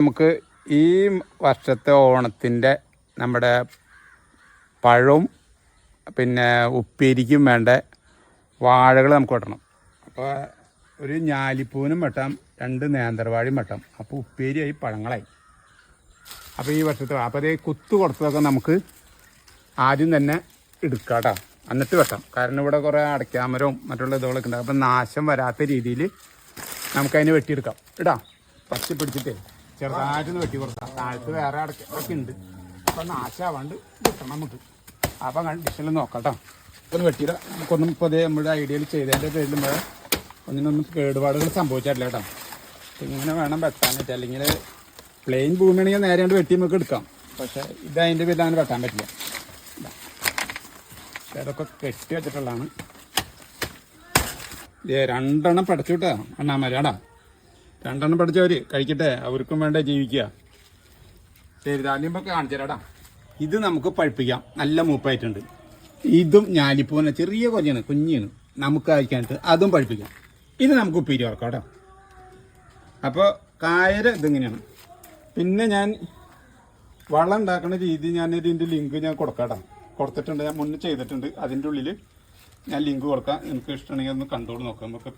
നമുക്ക് ഈ വർഷത്തെ ഓണത്തിൻ്റെ നമ്മുടെ പഴവും പിന്നെ ഉപ്പേരിക്കും വേണ്ട വാഴകൾ നമുക്ക് വെട്ടണം. അപ്പോൾ ഒരു ഞാലിപ്പൂവിനും വെട്ടാം, 2 നേന്ത്രവാഴയും വെട്ടാം. അപ്പോൾ ഉപ്പേരിയായി, പഴങ്ങളായി. അപ്പോൾ ഈ വർഷത്തെ അപ്പോൾ അതേ കുത്തു കൊടുത്തതൊക്കെ നമുക്ക് ആദ്യം തന്നെ എടുക്കാം കേട്ടോ, എന്നിട്ട് വെട്ടാം. കാരണം ഇവിടെ കുറേ അടയ്ക്കാമരവും മറ്റുള്ള ഇതുകളൊക്കെ ഉണ്ട്. അപ്പം നാശം വരാത്ത രീതിയിൽ നമുക്കതിനെ വെട്ടിയെടുക്കാം. ഇടാം പച്ച പിടിച്ചിട്ടേ ചെറുതായിട്ടൊന്ന് വെട്ടി കൊടുക്കാം. താഴത്ത് വേറെ അടയ്ക്കൊക്കെ ഉണ്ട്, അപ്പം നാശമാവാണ്ട് കിട്ടണം നമുക്ക്. അപ്പം ഡിഷനിൽ നോക്കാം കേട്ടോ. ഒന്ന് വെട്ടിയിടാം. നമുക്കൊന്നും ഇപ്പോൾ അതേ നമ്മുടെ ഐഡിയയിൽ ചെയ്തതിൻ്റെ പേരിലും ഒന്നിനൊന്നും കേടുപാടുകൾ സംഭവിച്ചിട്ടില്ല കേട്ടോ. ഇങ്ങനെ വേണം വെട്ടാനായിട്ട്. അല്ലെങ്കിൽ പ്ലെയിൻ ഭൂമിയാണെങ്കിൽ നേരെ കൊണ്ട് വെട്ടി നമുക്ക് എടുക്കാം. പക്ഷേ ഇതതിൻ്റെ പേരിൽ അങ്ങനെ വെട്ടാൻ പറ്റില്ല. ഇതൊക്കെ കെട്ടി വെച്ചിട്ടുള്ളതാണ്. 2 പഠിച്ചു കിട്ടാ അണ്ണാമരാടാ. 2 പഠിച്ചവർ കഴിക്കട്ടെ, അവർക്കും വേണ്ട ജീവിക്കുക. ശരി, ധാന്യമൊക്കെ കാണിച്ചു തരാടാ. ഇത് നമുക്ക് പഴുപ്പിക്കാം, നല്ല മൂപ്പായിട്ടുണ്ട്. ഇതും ഞാലിപ്പൂനെ ചെറിയ കൊല്ലാണ്, കുഞ്ഞാണ്, നമുക്ക് കഴിക്കാനായിട്ട് അതും പഴുപ്പിക്കാം. ഇത് നമുക്ക് ഉപ്പേരി വറക്കാം കേട്ടോ. അപ്പോൾ കായര ഇതിങ്ങനെയാണ്. പിന്നെ ഞാൻ വളം ഉണ്ടാക്കുന്ന രീതി ഇതിൻ്റെ ലിങ്ക് ഞാൻ കൊടുക്കാം കേട്ടോ. കൊടുത്തിട്ടുണ്ട്, ഞാൻ മുന്നേ ചെയ്തിട്ടുണ്ട്. അതിൻ്റെ ഉള്ളിൽ ഞാൻ ലിങ്ക് കൊടുക്കാം. എനിക്ക് ഇഷ്ടമാണെങ്കിൽ ഒന്ന് കണ്ടോളൂ നോക്കാം. നമുക്ക്